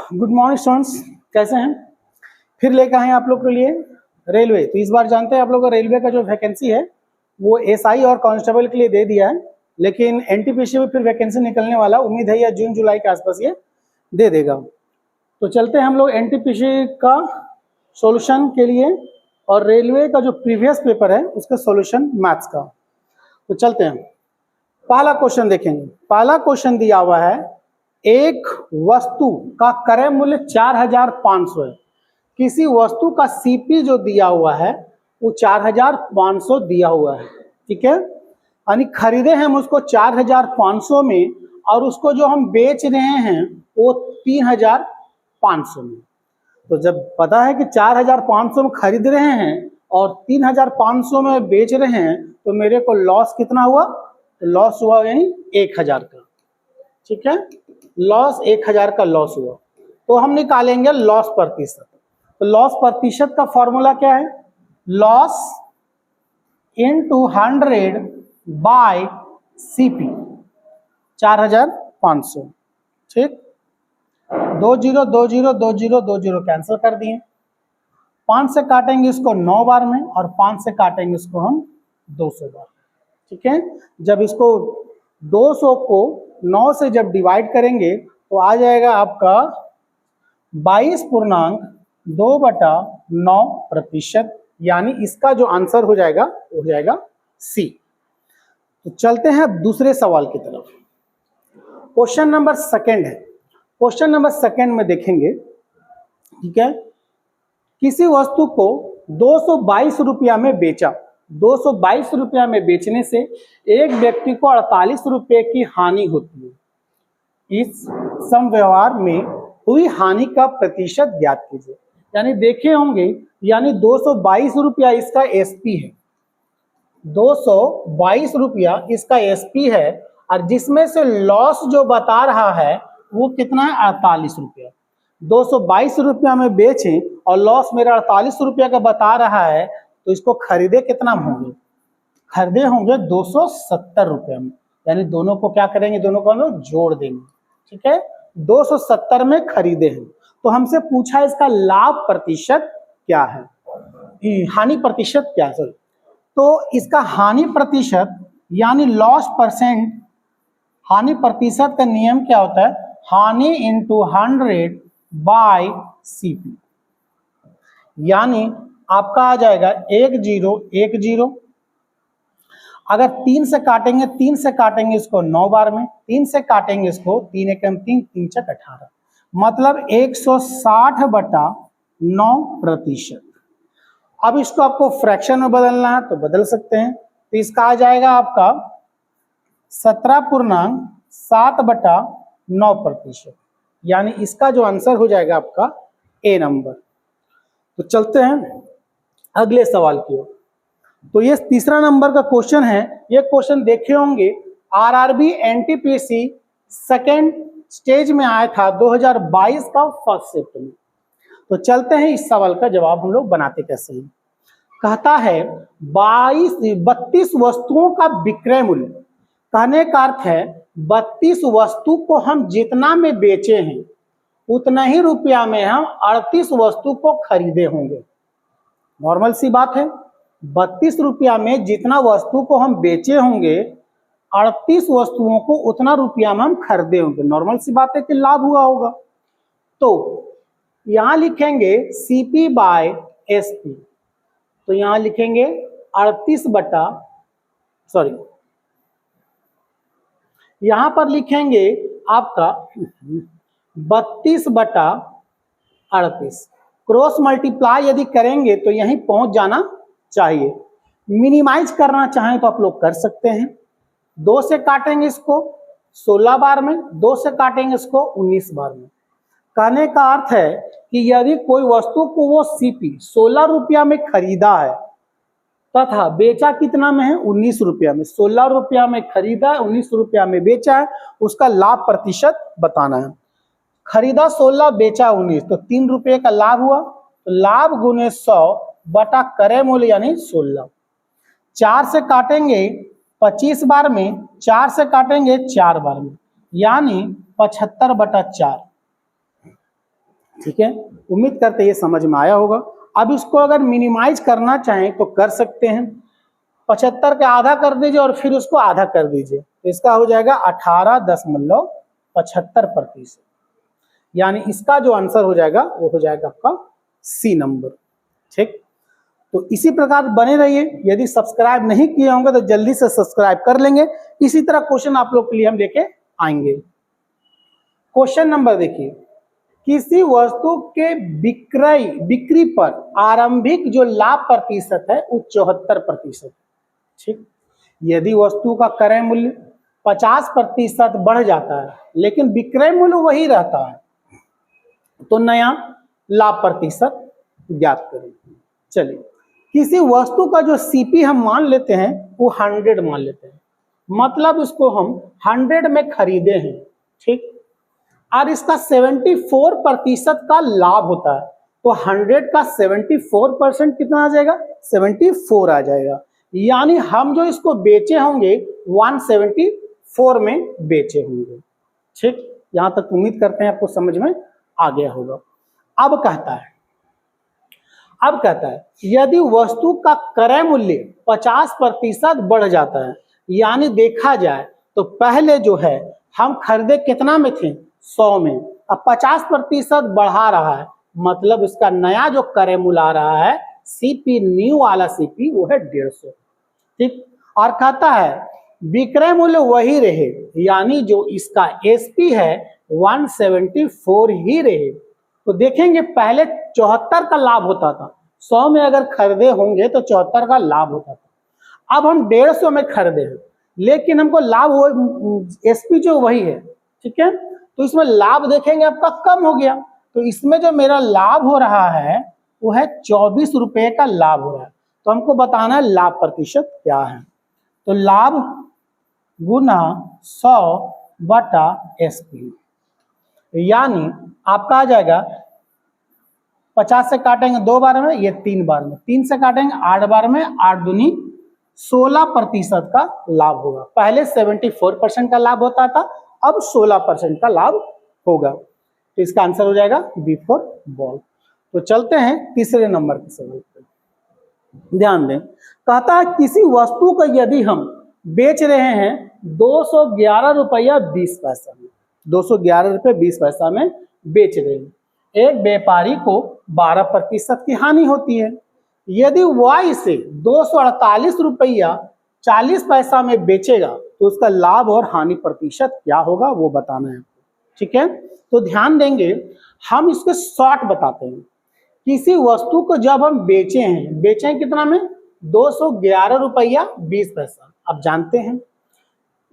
Good morning students, कैसे हैं? फिर लेकर आए आप लोग के लिए रेलवे। तो इस बार जानते हैं आप लोग का रेलवे का जो वैकेंसी है वो एसआई और कांस्टेबल के लिए दे दिया है, लेकिन एनटीपीसी में फिर वैकेंसी निकलने वाला, उम्मीद है या जून जुलाई के आसपास ये दे देगा। तो चलते हैं हम लोग एनटीपीसी का सॉल्यूशन के लिए और रेलवे का जो प्रीवियस पेपर है उसका सॉल्यूशन मैथ्स का। तो चलते हैं, पहला क्वेश्चन देखेंगे। पहला क्वेश्चन दिया हुआ है, एक वस्तु का क्रय मूल्य 4500 है। किसी वस्तु का सीपी जो दिया हुआ है वो 4500 दिया हुआ है, ठीक है। यानी खरीदे हम उसको 4500 में और उसको जो हम बेच रहे हैं वो 3500 में। तो जब पता है कि 4500 में खरीद रहे हैं और 3500 में बेच रहे हैं तो मेरे को लॉस कितना हुआ? तो लॉस हुआ यानी 1000 का, ठीक है। लॉस 1000 का लॉस हुआ। तो हम निकालेंगे लॉस प्रतिशत। तो लॉस प्रतिशत का फॉर्मूला क्या है? लॉस इनटू 100 बाय सीपी 4500, ठीक। 20 20 20 20 कैंसिल कर दिए। 5 से काटेंगे इसको 9 बार में और 5 से काटेंगे इसको हम 200 बार, ठीक है। जब इसको 200 को 9 से जब डिवाइड करेंगे तो आ जाएगा आपका 22/2/9%, यानी इसका जो आंसर हो जाएगा वो हो जाएगा सी। तो चलते हैं दूसरे सवाल की तरफ। क्वेश्चन नंबर सेकंड है। क्वेश्चन नंबर सेकंड में देखेंगे, ठीक है। किसी वस्तु को 222 रुपया में बेचा। 222 रुपया में बेचने से एक व्यक्ति को 48 रुपये की हानि होती है। इस सम व्यवहार में हुई हानि का प्रतिशत ज्ञात कीजिए। यानी देखे होंगे, यानी 222 रुपया इसका एसपी है, 222 रुपया इसका एसपी है और जिसमें से लॉस जो बता रहा है वो कितना है? 48 रुपया। 222 रुपया में बेचें और लॉस मेरा 48 रुपया का बता रहा है, तो इसको खरीदे कितना होंगे? खरीदे होंगे 270 रुपया में। यानी दोनों को क्या करेंगे? दोनों को हम लोग जोड़ देंगे, ठीक है। 270 में खरीदे हैं। तो हमसे पूछा इसका लाभ प्रतिशत क्या है, हानि प्रतिशत क्या है? तो इसका हानि प्रतिशत यानी लॉस परसेंट, हानि प्रतिशत का नियम क्या होता है? हानि इंटू 100 बाय सीपी। यानी आपका आ जाएगा 1010। अगर 3 से काटेंगे, 3 से काटेंगे इसको 9 बार में, 3 से काटेंगे इसको 3 एकम 3 3 चक 18, मतलब 160/9%। अब इसको आपको फ्रैक्शन में बदलना है तो बदल सकते हैं। तो इसका आ जाएगा आपका 17.7/9%, यानी इसका जो आंसर हो जाएगा आपका ए नंबर। तो चलते हैं अगले सवाल की ओर। तो ये तीसरा नंबर का क्वेश्चन है। ये क्वेश्चन देखे होंगे, आरआरबी एनटीपीसी सेकेंड स्टेज में आया था 2022 का फर्स्ट शिफ्ट में। तो चलते हैं इस सवाल का जवाब हम लोग बनाते कैसे हैं। कहता है 32 वस्तुओं का विक्रय मूल्य। कहने का अर्थ है 32 वस्तु को हम जितना में बेचे हैं उतना ही रुपया में हम 38 वस्तु को खरीदे होंगे। नॉर्मल सी बात है, 32 रुपया में जितना वस्तु को हम बेचे होंगे 38 वस्तुओं को उतना रुपया में हम खरीदे होंगे। नॉर्मल सी बात है कि लाभ हुआ होगा। तो यहां लिखेंगे सीपी बाय एसपी। तो यहां लिखेंगे 38 यहां पर लिखेंगे आपका 32/38। क्रॉस मल्टीप्लाई यदि करेंगे तो यहीं पहुंच जाना चाहिए। मिनिमाइज करना चाहें तो आप लोग कर सकते हैं। 2 से काटेंगे इसको 16 बार में, 2 से काटेंगे इसको 19 बार में। कहने का अर्थ है कि यदि कोई वस्तु को वो सीपी 16 रुपया में खरीदा है तथा बेचा कितना में है? 19 रुपया में। 16 रुपया में खरीदा है, 19 रुपया में बेचा है, उसका लाभ प्रतिशत बताना है। खरीदा 16, बेचा 19, तो 3 रुपये का लाभ हुआ। तो लाभ गुने 100 बटा क्रय मूल्य यानी 16। 4 से काटेंगे 25 बार में, 4 से काटेंगे 4 बार में, यानी 75/4। ठीक है, उम्मीद करते ये समझ में आया होगा। अब इसको अगर मिनिमाइज करना चाहें तो कर सकते हैं, 75 का आधा कर दीजिए और फिर उसको आधा कर दीजिए, तो इसका हो जाएगा 18.75%, यानी इसका जो आंसर हो जाएगा वो हो जाएगा आपका सी नंबर। ठीक, तो इसी प्रकार बने रहिए। यदि सब्सक्राइब नहीं किए होंगे तो जल्दी से सब्सक्राइब कर लेंगे। इसी तरह क्वेश्चन आप लोग के लिए हम लेके आएंगे। क्वेश्चन नंबर देखिए, किसी वस्तु के बिक्री पर आरंभिक जो लाभ प्रतिशत है वो 74%। ठीक, यदि वस्तु का क्रय मूल्य 50% बढ़ जाता है लेकिन विक्रय मूल्य वही रहता है तो नया लाभ प्रतिशत ज्ञात करें। चलिए, किसी वस्तु का जो सीपी हम मान लेते हैं वो 100 मान लेते हैं, मतलब इसको हम 100 में खरीदे हैं। ठीक, और इसका 74% का लाभ होता है, तो 100 का 74% कितना आ जाएगा, 74 आ जाएगा। यानी हम जो इसको बेचे होंगे 174 में बेचे होंगे। ठीक, यहां तक उम्मीद करते हैं आपको समझ में आ गया होगा। अब कहता है यदि वस्तु का क्रय मूल्य 50% बढ़ जाता है, यानी देखा जाए तो पहले जो है हम खरीदे कितना में थे, 100 में, अब 50% बढ़ा रहा है, मतलब इसका नया जो क्रय मूल्य आ रहा है सीपी, न्यू वाला सीपी वो है 150। ठीक, और कहता है विक्रय मूल्य वही रहे, यानी जो इसका एसपी है 174 ही रहे। तो देखेंगे पहले 74 का लाभ होता था, 100 में अगर खरीदे होंगे तो 74 का लाभ होता था। अब हम 150 में खरीदे हैं लेकिन हमको लाभ वो एसपी जो वही है। ठीक है, तो इसमें लाभ देखेंगे आपका कम हो गया, तो इसमें जो मेरा लाभ हो रहा है वो है 24 रुपए का लाभ हो रहा है। तो हमको बताना है लाभ प्रतिशत क्या है, तो लाभ गुना 100 बटा एसपी, यानी आपका आ जाएगा 50 से काटेंगे 2 बार में, ये 3 बार में, 3 से काटेंगे 8 बार में, 8 दूनी 16% का लाभ होगा। पहले 74% का लाभ होता था, अब 16% का लाभ होगा। तो इसका आंसर हो जाएगा बी फॉर बॉल। तो चलते हैं तीसरे नंबर के सवाल पर। ध्यान दें, कहता है किसी वस्तु को यदि हम बेच रहे हैं 211 रुपया 20 पैसा में, 211 रुपये 20 पैसा में बेच रहे हैं, एक व्यापारी को 12% की हानि होती है। यदि वाई से 248 रुपया 40 पैसा में बेचेगा तो उसका लाभ और हानि प्रतिशत क्या होगा वो बताना है। ठीक है, तो ध्यान देंगे, हम इसको शॉर्ट बताते हैं। किसी वस्तु को जब हम बेचे कितना में, 211 रुपया 20 पैसा। अब जानते हैं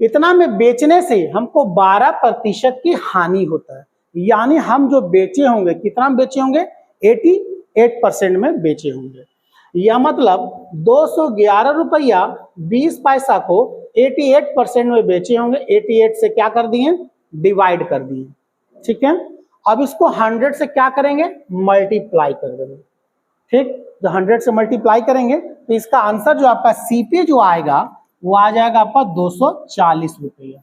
इतना में बेचने से हमको 12% की हानि होता है, यानी हम जो बेचे होंगे कितना में बेचे होंगे, 88% में बेचे होंगे। यह मतलब 211 रुपया 20 पैसा को 88% में बेचे होंगे, 88 से क्या कर दिए, डिवाइड कर दिए। ठीक है, अब इसको 100 से क्या करेंगे, मल्टीप्लाई कर देंगे। ठीक, तो 100 से मल्टीप्लाई करेंगे तो इसका आंसर जो आपका सीपी जो आएगा वो आ जाएगा आपका 240 रुपया।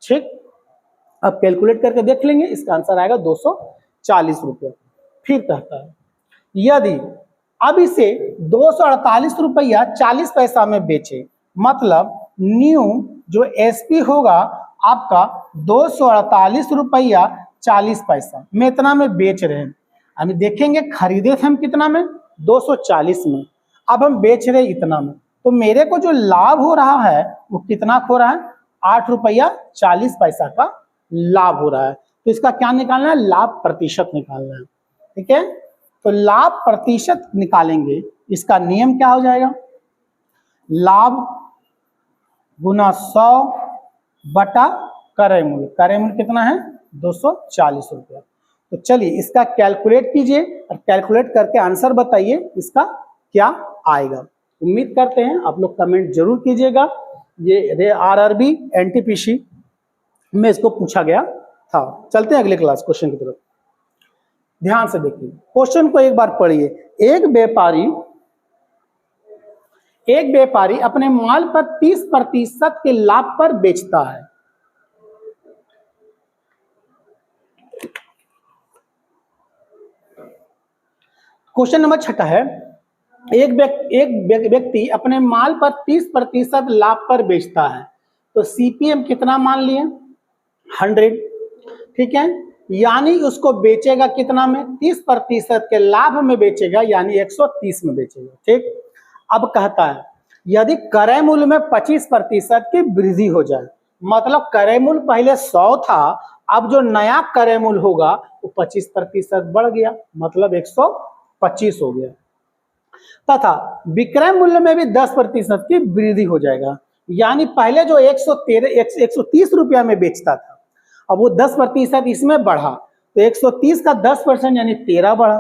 ठीक, अब कैलकुलेट करके देख लेंगे, इसका आंसर आएगा 240 रुपया। फिर कहता है यदि अब इसे 248 रुपया 40 पैसा में बेचे, मतलब न्यू जो एसपी होगा आपका 248 रुपया 40 पैसा में, इतना में बेच रहे हैं। हम देखेंगे खरीदे थे हम कितना में, 240 में, अब हम बेच रहे इतना में, तो मेरे को जो लाभ हो रहा है वो कितना हो रहा है, 8 रुपया 40 पैसा का लाभ हो रहा है। तो इसका क्या निकालना है, लाभ प्रतिशत निकालना है। ठीक है, तो लाभ प्रतिशत निकालेंगे, इसका नियम क्या हो जाएगा, लाभ गुना 100 बटा क्रय मूल्य। क्रय मूल्य कितना है, 240 रुपया। तो चलिए इसका कैलकुलेट कीजिए और कैलकुलेट करके आंसर बताइए इसका क्या आएगा। उम्मीद करते हैं आप लोग कमेंट जरूर कीजिएगा। ये आरआरबी एनटीपीसी में इसको पूछा गया था। चलते हैं अगले क्लास क्वेश्चन की तरफ। ध्यान से देखिए, क्वेश्चन को एक बार पढ़िए। एक व्यापारी अपने माल पर 30% के लाभ पर बेचता है। क्वेश्चन नंबर 6 है, एक व्यक्ति अपने माल पर 30% लाभ पर बेचता है, तो सीपीएम कितना मान लिए? 100, ठीक है, यानी उसको बेचेगा कितना में? 30% के लाभ में बेचेगा, यानी 130 में बेचेगा। ठीक, अब कहता है यदि क्रय मूल्य में 25% की वृद्धि हो जाए, मतलब क्रय मूल्य पहले 100 था, अब जो नया क्रय मूल्य होगा वो 25% बढ़ गया, मतलब 125 हो गया, तथा विक्रय मूल्य में भी 10% की वृद्धि हो जाएगा, यानी पहले जो 130 रुपया में बेचता था, अब वो 10% इसमें बढ़ा, तो 130 का 10% यानी 13 बढ़ा,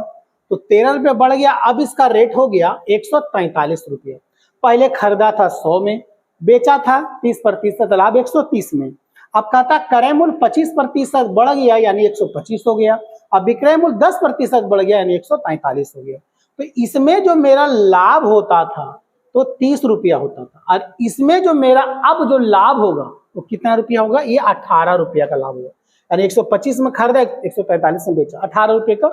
तो 13 रुपये बढ़ गया। अब इसका रेट हो गया 143 रुपये। पहले खरीदा था 100 में, बेचा था 30% लाभ 130 में। अब कहता क्रय मूल्य 25% बढ़ गया, यानी 125 हो गया। अब विक्रय मूल्य 10% बढ़ गया, यानी 143 हो गया। तो इसमें जो मेरा लाभ होता था तो 30 रुपया होता था, और इसमें जो मेरा अब जो लाभ होगा वो कितना रुपया होगा? ये 18 रुपया का लाभ होगा, यानी 125 में खरीदा, 143 में बेचा, 18 रुपये का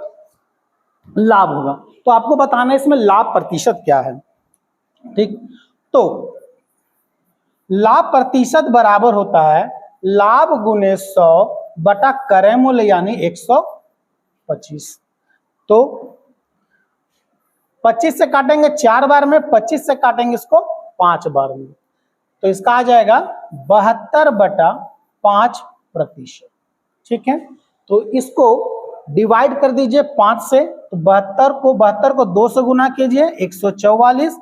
लाभ होगा। तो आपको बताना है इसमें लाभ प्रतिशत क्या है। ठीक, तो लाभ प्रतिशत बराबर होता है लाभ गुने 100 बटा क्रय मूल्य, यानी 125। तो 25 से काटेंगे 4 बार में, 25 से काटेंगे इसको 5 बार में, तो इसका आ जाएगा 72 बटा 5%। ठीक है, तो इसको डिवाइड कर दीजिए 5 से, तो 72 को 2 से गुना कीजिए 144,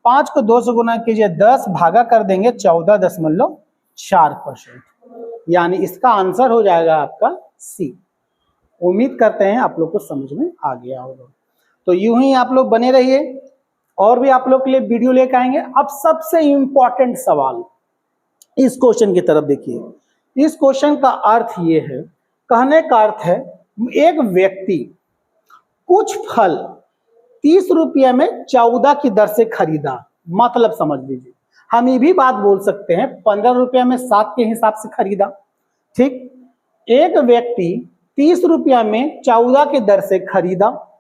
5 को 2 से गुना कीजिए 10, भागा कर देंगे 14.4%, यानी इसका आंसर हो जाएगा आपका सी। उम्मीद करते हैं आप लोग को समझ में आ गया होगा। तो यूं ही आप लोग बने रहिए, और भी आप लोग के लिए वीडियो लेकर आएंगे। अब सबसे इंपॉर्टेंट सवाल, इस क्वेश्चन की तरफ देखिए। इस क्वेश्चन का अर्थ ये है, कहने का अर्थ है एक व्यक्ति कुछ फल 30 रुपये में 14 की दर से खरीदा, मतलब समझ लीजिए, हम ये भी बात बोल सकते हैं 15 रुपये में 7 के हिसाब से खरीदा। ठीक, एक व्यक्ति 30 रुपया में 14 की दर से खरीदा,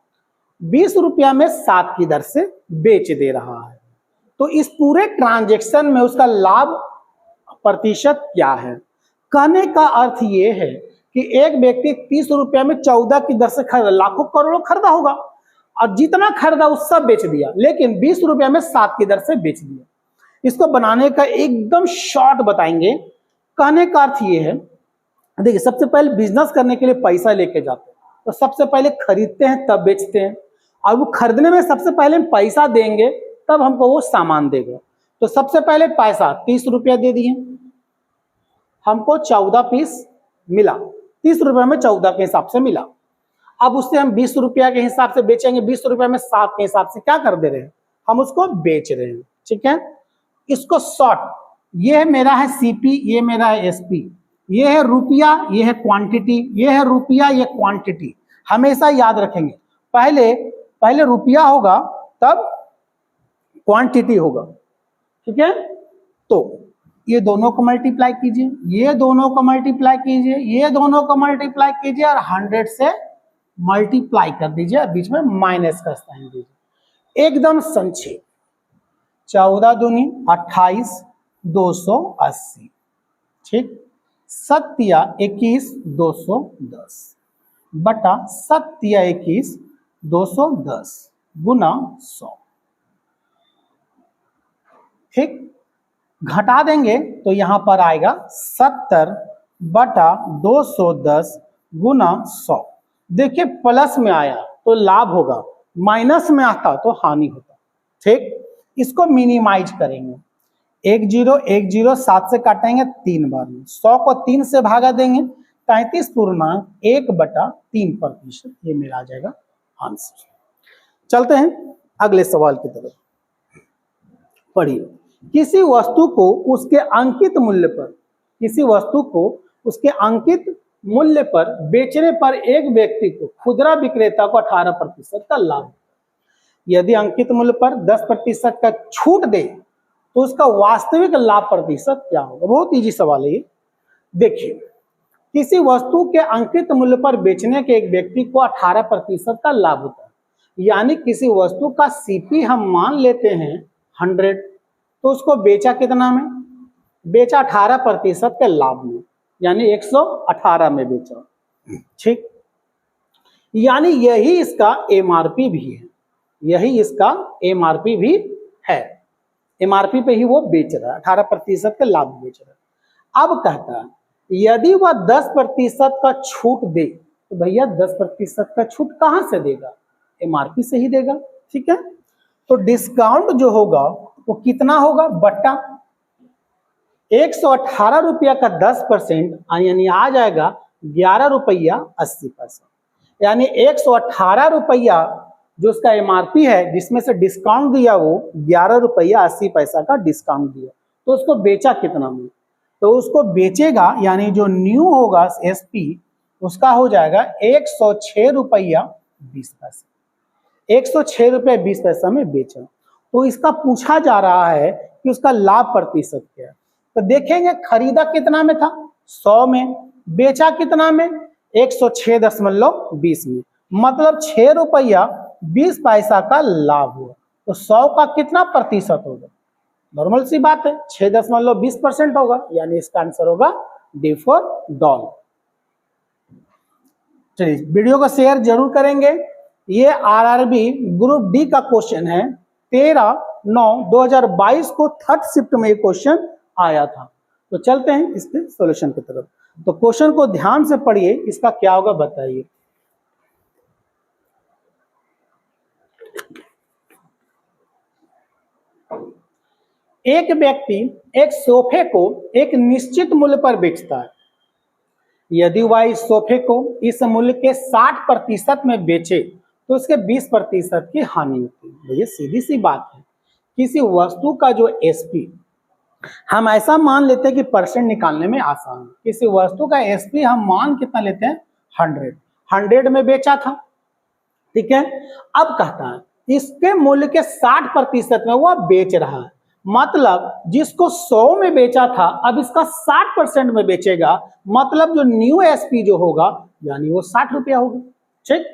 20 रुपया में 7 की दर से बेच दे रहा है, तो इस पूरे ट्रांजैक्शन में उसका लाभ प्रतिशत क्या है? कहने का अर्थ ये है कि एक व्यक्ति 30 रुपया में 14 की दर से खरीदा, लाखों करोड़ों खरीदा होगा, और जितना खरीदा उस सब बेच दिया, लेकिन 20 रुपया में 7 की दर से बेच दिया। इसको बनाने का एकदम शॉर्ट बताएंगे। कहने का अर्थ ये है, देखिए, सबसे पहले बिजनेस करने के लिए पैसा लेके जाते हैं, तो सबसे पहले खरीदते हैं तब बेचते हैं, और वो खरीदने में सबसे पहले पैसा देंगे तब हमको वो सामान देगा। तो सबसे पहले पैसा 30 रुपया दे दिए, हमको 14 पीस मिला, 30 रुपये में 14 के हिसाब से मिला। अब उससे हम 20 रुपया के हिसाब से बेचेंगे, 20 रुपये में 7 के हिसाब से क्या कर दे रहे हैं? हम उसको बेच रहे हैं। ठीक है, इसको शॉर्ट, ये मेरा है सीपी, ये मेरा है एसपी, ये है रुपया, ये है क्वांटिटी, ये है रुपया, ये क्वांटिटी। हमेशा याद रखेंगे, पहले रुपया होगा तब क्वांटिटी होगा। ठीक है, तो ये दोनों को मल्टीप्लाई कीजिए, ये दोनों को मल्टीप्लाई कीजिए, ये दोनों को मल्टीप्लाई कीजिए, और 100 से मल्टीप्लाई कर दीजिए, बीच में माइनस का साइन दीजिए। एकदम संक्षेप, 14 दूनी 28, 280। ठीक, 7 या 21, 210 बटा 7 या 21, 210 गुना 100। ठीक, घटा देंगे तो यहां पर आएगा 70 बटा 210 गुना 100। देखिए, प्लस में आया तो लाभ होगा, माइनस में आता तो हानि होता। ठीक, इसको मिनिमाइज करेंगे, 1 0 1 0, 7 से काटेंगे 3 बार में, 100 को 3 से भागा देंगे, 33.1/3%, ये मेरा आ जाएगा आंसर। चलते हैं अगले सवाल की तरफ। पढ़िए, किसी वस्तु को उसके अंकित मूल्य पर, किसी वस्तु को उसके अंकित मूल्य पर बेचने पर एक व्यक्ति को खुदरा विक्रेता को 18% का लाभ। यदि अंकित मूल्य पर 10% का छूट दे तो उसका वास्तविक लाभ प्रतिशत क्या होगा? बहुत इजी सवाल है ये। देखिए, किसी वस्तु के अंकित मूल्य पर बेचने के एक व्यक्ति को 18% का लाभ होता है, यानी किसी वस्तु का सीपी हम मान लेते हैं 100, तो उसको बेचा कितना में? बेचा 18% के लाभ में, यानी 118 में बेचा। ठीक, यानी यही इसका एमआरपी भी है, यही इसका एमआरपी भी है। एमआरपी पे ही वो बेच रहा है, 18% के लाभ बेच रहा है। अब कहता है यदि वह 10% का छूट दे, तो भैया 10% का छूट कहां से देगा? एमआरपी से ही देगा। ठीक है, तो डिस्काउंट जो होगा वो कितना होगा? बट्टा 118 रुपया का 10% यानी आ जाएगा 11 रुपया 80 पैसा। यानी 118 रुपया जो उसका एमआरपी है, जिसमें से डिस्काउंट दिया वो 11 रुपया 80 पैसा का डिस्काउंट दिया, तो उसको बेचा कितना में? तो उसको बेचेगा, यानी जो न्यू होगा एसपी उसका हो जाएगा 106 रुपया 20 पैसा। 106 रुपया 20 पैसा में बेचा। तो इसका पूछा जा रहा है कि उसका लाभ प्रतिशत क्या है। तो देखेंगे खरीदा कितना में था? 100 में। बेचा कितना में? 106.20 में, मतलब 6 रुपया 20 पैसा का लाभ हुआ। तो 100 का कितना प्रतिशत होगा? नॉर्मल सी बात है, 6.20% होगा, यानी इसका आंसर होगा डी फॉर डॉल। चलिए वीडियो को शेयर जरूर करेंगे। ये आरआरबी ग्रुप डी का क्वेश्चन है, 13/9/2022 को थर्ड शिफ्ट में ये क्वेश्चन आया था। तो चलते हैं इसके सॉल्यूशन की तरफ। तो क्वेश्चन को ध्यान से पढ़िए, इसका क्या होगा बताइए। एक व्यक्ति एक सोफे को एक निश्चित मूल्य पर बेचता है। यदि वह इस सोफे को इस मूल्य के 60% में बेचे तो उसके 20% की हानि होती है। ये सीधी सी बात है। किसी वस्तु का जो एसपी, हम ऐसा मान लेते हैं कि परसेंट निकालने में आसान है। किसी वस्तु का एसपी हम मान कितना लेते हैं? 100 में बेचा था। ठीक है, अब कहता है इसके मूल्य के 60% में वह बेच रहा है, मतलब जिसको 100 में बेचा था अब इसका 60% में बेचेगा, मतलब जो न्यू एसपी जो होगा यानी वो 60 रुपया होगा। ठीक,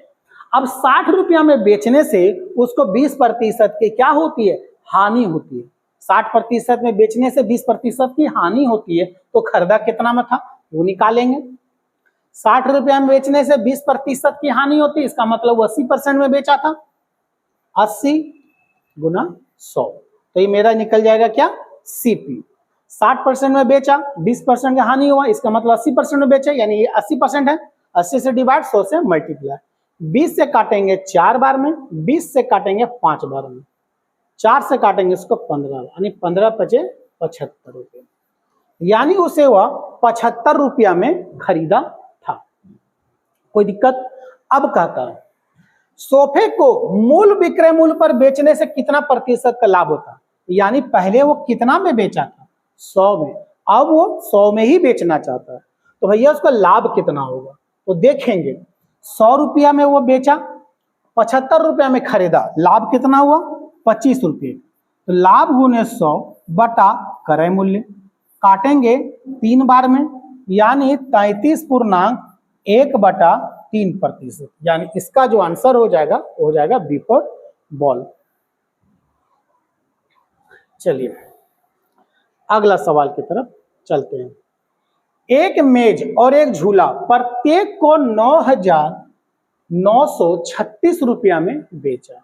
अब 60 रुपया में बेचने से उसको 20% की क्या होती है? हानि होती है। 60% में बेचने से 20% की हानि होती है। तो खरीदा कितना में था वो निकालेंगे। 60 रुपया में बेचने से 20% की हानि होती है, इसका मतलब 80% में बेचा था। 80 गुना 100, तो ये मेरा निकल जाएगा क्या? सीपी। 60% में बेचा, 20% का हानि हुआ, इसका मतलब 80% में बेचा, यानी ये 80% है। 80 से डिवाइड, 100 से मल्टीप्लाई। 20 से काटेंगे 4 बार में, 20 से काटेंगे 5 बार में, 4 से काटेंगे इसको 15, यानी 15 पचे 75 रुपये, यानी उसे वह 75 रुपया में खरीदा था। कोई दिक्कत? अब कहता है सोफे को मूल विक्रय मूल्य पर बेचने से कितना प्रतिशत का लाभ होता है? यानी पहले वो कितना में बेचा था? 100 में, अब वो 100 में ही बेचना चाहता है, तो भैया उसका लाभ कितना होगा? तो देखेंगे 100 रुपया में वो बेचा, 75 रुपया में खरीदा, लाभ कितना हुआ? 25 रुपये। तो लाभ गुने 100 बटा क्रय मूल्य, काटेंगे 3 बार में, यानी 33.1/3%, यानी इसका जो आंसर हो जाएगा वो हो जाएगा बी फॉर बॉल। चलिए अगला सवाल की तरफ चलते हैं। एक मेज और एक झूला प्रत्येक को 9,936 रुपया में बेचा।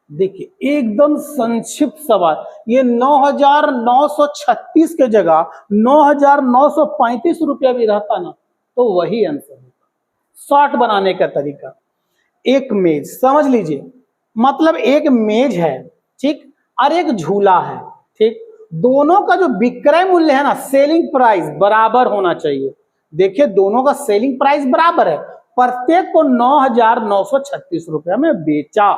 देखिए एकदम संक्षिप्त सवाल, ये 9,936 के जगह 9,935 रुपया भी रहता ना तो वही आंसर होता। शॉर्ट बनाने का तरीका, एक मेज समझ लीजिए, मतलब एक मेज है, ठीक, और एक झूला है, ठीक, दोनों का जो विक्रय मूल्य है ना, सेलिंग प्राइस बराबर होना चाहिए। देखिए दोनों का सेलिंग प्राइस बराबर है, प्रत्येक को 9,936 रुपया में बेचा,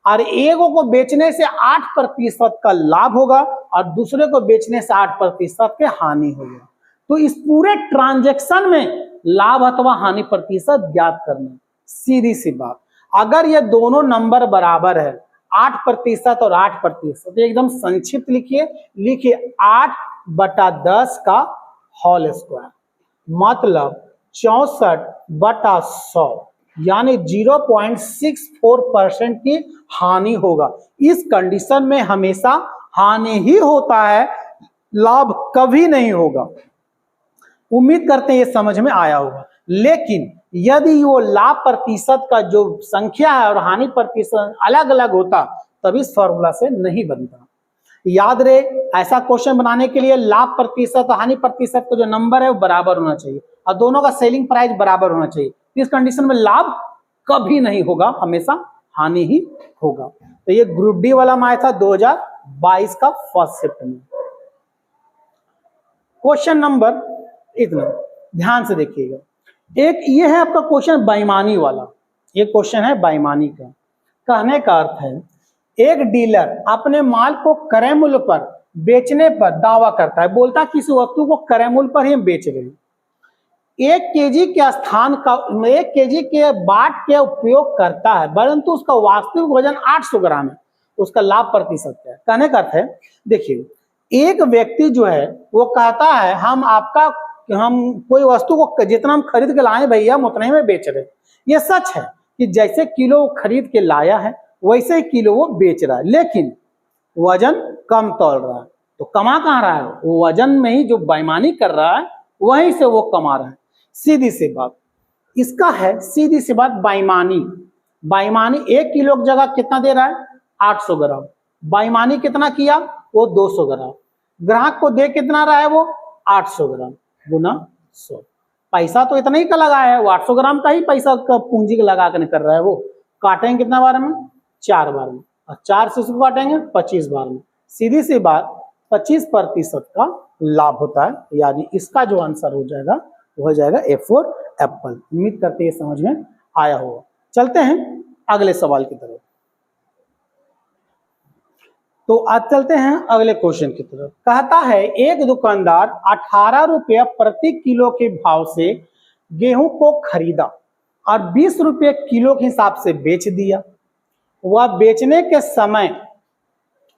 और एक को बेचने से 8% का लाभ होगा और दूसरे को बेचने से 8% के हानि होगा। तो इस पूरे ट्रांजैक्शन में लाभ अथवा हानि प्रतिशत ज्ञात करना, सीधी सी बात। अगर ये दोनों नंबर बराबर है 8% और 8%, तो एकदम संक्षिप्त लिखिए 8/10 का होल स्क्वायर, मतलब 64/100, यानी 0.64% की हानि होगा। इस कंडीशन में हमेशा हानि ही होता है, लाभ कभी नहीं होगा। उम्मीद करते हैं ये समझ में आया होगा। लेकिन यदि वो लाभ प्रतिशत का जो संख्या है और हानि प्रतिशत अलग अलग होता तब इस फॉर्मूला से नहीं बनता। याद रहे, ऐसा क्वेश्चन बनाने के लिए लाभ प्रतिशत और हानि प्रतिशत का जो नंबर है वो बराबर होना चाहिए और दोनों का सेलिंग प्राइस बराबर होना चाहिए। इस कंडीशन में लाभ कभी नहीं होगा, हमेशा हानि ही होगा। तो ये ग्रुप डी वाला माया था 2022 का फर्स्ट शिफ्ट में। क्वेश्चन नंबर इतना ध्यान से देखिएगा। एक ये है आपका क्वेश्चन बेईमानी वाला। ये क्वेश्चन है बेईमानी का। कहने का अर्थ है एक डीलर अपने माल को क्रय मूल्य पर बेचने पर दावा करता है, बोलता है किसी वस्तु को क्रय मूल्य पर ही बेच रहे हैं। 1 केजी के स्थान का 1 केजी के बाट के उपयोग करता है, परंतु उसका वास्तविक वजन 800 ग्राम है, उसका लाभ प्रतिशत क्या है। कहने का अर्थ है, देखिए एक व्यक्ति जो है वो कहता है हम कोई वस्तु को जितना हम खरीद के लाए भैया हम उतने में बेच रहे। ये सच है कि जैसे किलो खरीद के लाया है वैसे ही किलो वो बेच रहा है, लेकिन वजन कम तौल रहा है। तो कमा कहाँ रहा है? वो वजन में ही जो बेईमानी कर रहा है वहीं से वो कमा रहा है। सीधी सी बात इसका है, सीधी सी बात बेईमानी 1 किलो की जगह कितना दे रहा है? 800 ग्राम। बेईमानी कितना किया? वो 200 ग्राम। ग्राहक को दे कितना रहा है? वो 800 ग्राम गुना 100। पैसा तो इतना ही का लगाया है, वो 800 ग्राम का ही पैसा का पूंजी का लगा कर कर रहा है। वो काटेंगे कितना बार में? 4 बार में, और 4 से उसको काटेंगे 25 बार में। सीधी सी बात 25% का लाभ होता है, यानी इसका जो आंसर हो जाएगा वो हो जाएगा ए फॉर एप्पल। उम्मीद करते हैं समझ में आया होगा। चलते हैं अगले सवाल की तरफ। तो आज चलते हैं अगले क्वेश्चन की तरफ। कहता है एक दुकानदार 18 रुपये प्रति किलो के भाव से गेहूं को खरीदा और 20 रुपये किलो के हिसाब से बेच दिया। वह बेचने के समय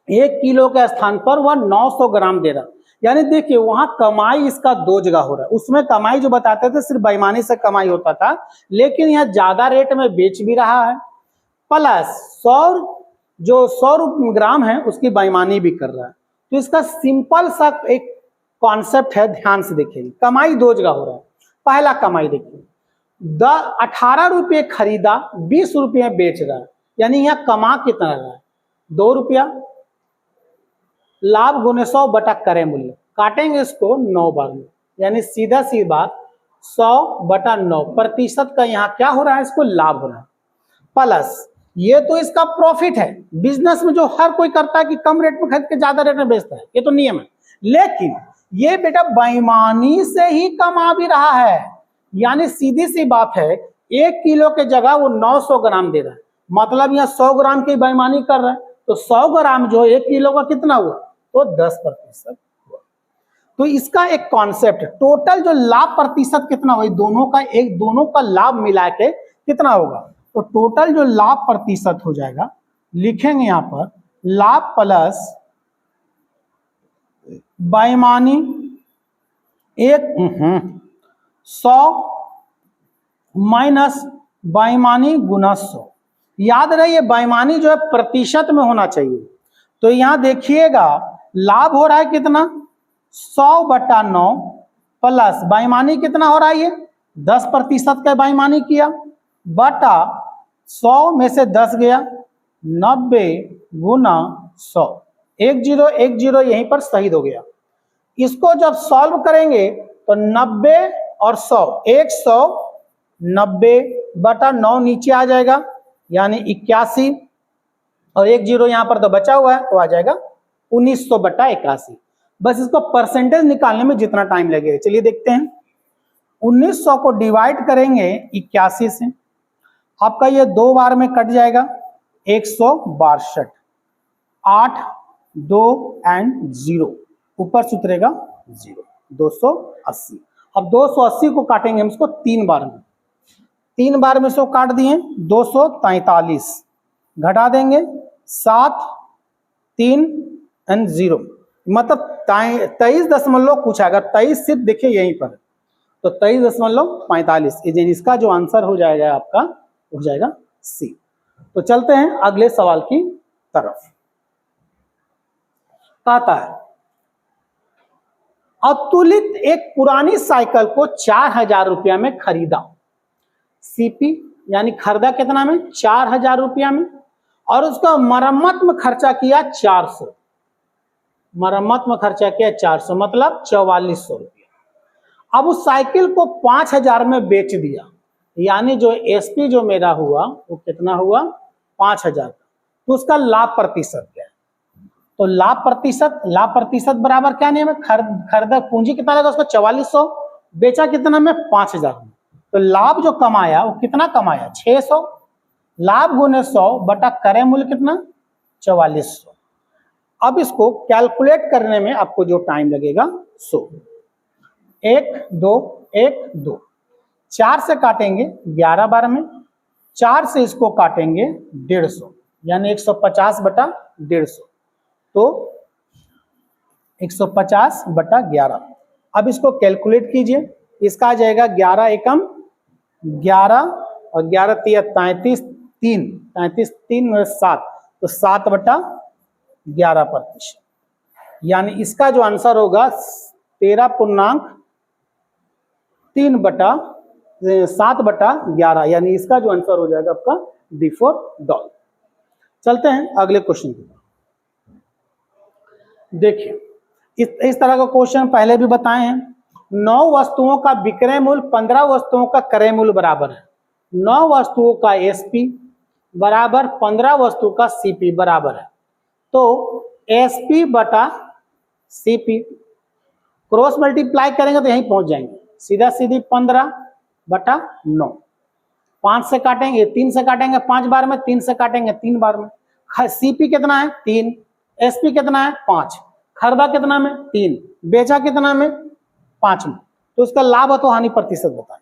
1 किलो के स्थान पर वह 900 ग्राम दे रहा। यानी देखिए वहां कमाई इसका 2 जगह हो रहा है। उसमें कमाई जो बताते थे सिर्फ बेईमानी से कमाई होता था, लेकिन यह ज्यादा रेट में बेच भी रहा है, प्लस 100 ग्राम है उसकी बेईमानी भी कर रहा है। तो इसका सिंपल सा एक कॉन्सेप्ट है, ध्यान से देखिए। कमाई 2 जगह हो रहा है। पहला कमाई देखिए, 18 रुपये खरीदा 20 रुपये बेच रहा है, यानी यहाँ कमा कितना रहा है? 2 रुपया। लाभ गुने 100 बटा क्रय मूल्य, काटेंगे इसको 9 बार में, यानी सीधा सी बात 100 बटा 9 प्रतिशत का यहाँ क्या हो रहा है? इसको लाभ हो रहा है। प्लस ये तो इसका प्रॉफिट है। बिजनेस में जो हर कोई करता है कि कम रेट में खरीद के ज्यादा रेट में बेचता है, ये तो नियम है। लेकिन ये बेटा बेईमानी से ही कमा भी रहा है, यानी सीधी सी बात है 1 किलो के जगह वो 900 ग्राम दे रहा है, मतलब यहाँ 100 ग्राम की बेईमानी कर रहा है। तो 100 ग्राम जो 1 किलो का कितना हुआ? तो 10% हुआ। तो इसका एक कॉन्सेप्ट, टोटल जो लाभ प्रतिशत कितना हुआ? दोनों का लाभ मिला के कितना होगा? तो टोटल जो लाभ प्रतिशत हो जाएगा, लिखेंगे यहां पर लाभ प्लस बेईमानी 100 माइनस बेईमानी गुना 100। याद रहे ये बेईमानी जो है प्रतिशत में होना चाहिए। तो यहां देखिएगा लाभ हो रहा है कितना? 100 बटा 9 प्लस बेईमानी कितना हो रहा है? ये 10% का बेईमानी किया, बटा 100 में से 10 गया, 90 गुना 100। 10 यहीं पर शहीद हो गया। इसको जब सॉल्व करेंगे तो 90 और 100 190 बटा 9 नीचे आ जाएगा, यानी 81, और 10 यहाँ पर तो बचा हुआ है तो आ जाएगा 1900 बटा 81। बस इसको परसेंटेज निकालने में जितना टाइम लगेगा, चलिए देखते हैं। 1900 को डिवाइड करेंगे 81 से, आपका ये 2 बार में कट जाएगा 162, 8 2 एंड 0, ऊपर से उतरेगा 0, 280। अब 280 को काटेंगे हम इसको 3 बार में, 3 बार में इसको काट दिए 243, घटा देंगे 7 3 एंड 0, मतलब 23 दशमलव कुछ आएगा। 23 सिर्फ देखिए यहीं पर, तो 23.45, इसका जो आंसर हो जाएगा आपका हो जाएगा सी। तो चलते हैं अगले सवाल की तरफ। कहता है अतुलित एक पुरानी साइकिल को 4000 रुपया में खरीदा। सीपी यानी खरीदा कितना में, 4000 रुपया में, और उसका मरम्मत में खर्चा किया 400। मरम्मत में खर्चा किया 400 मतलब 4400 रुपया। अब उस साइकिल को 5000 में बेच दिया, यानी जो एसपी जो मेरा हुआ वो कितना हुआ, 5000 का। तो उसका लाभ प्रतिशत क्या है, तो लाभ प्रतिशत बराबर क्या नियम है, खरीदा पूंजी कितना लगा उसको 4400, बेचा कितना में 5000 में। तो लाभ जो कमाया वो कितना कमाया 600, लाभ गुने 100 बटा क्रय मूल्य कितना 4400। अब इसको कैलकुलेट करने में आपको जो टाइम लगेगा 100, 1 2 1 2, 4 से काटेंगे 11 बार में, 4 से इसको काटेंगे 150 यानी 150 बटा 150, तो 150 बटा 11। अब इसको कैलकुलेट कीजिए, इसका आ जाएगा 11 एकम 11 और 11 तिया 33, 3 7, तो 7 बटा 11%, यानी इसका जो आंसर होगा 13.3 बटा 7 बटा 11, यानी इसका जो आंसर हो जाएगा आपका D4 $। चलते हैं अगले क्वेश्चन की तरफ। देखिए इस तरह का क्वेश्चन पहले भी बताए हैं। 9 वस्तुओं का विक्रय मूल्य 15 वस्तुओं का क्रय मूल्य बराबर है। 9 वस्तुओं का एसपी बराबर 15 वस्तु का सीपी बराबर है। तो एसपी बटा सीपी क्रॉस मल्टीप्लाई करेंगे तो यहीं पहुंच जाएंगे, सीधा सीधी 15 बटा 9, 5 से काटेंगे 3 से काटेंगे 5 बार में, 3 से काटेंगे 3 बार में। सीपी कितना है 3, एसपी कितना है 5, खरीदा कितना में 3, बेचा कितना में 5 में। तो इसका लाभ तो हानि प्रतिशत बताएं।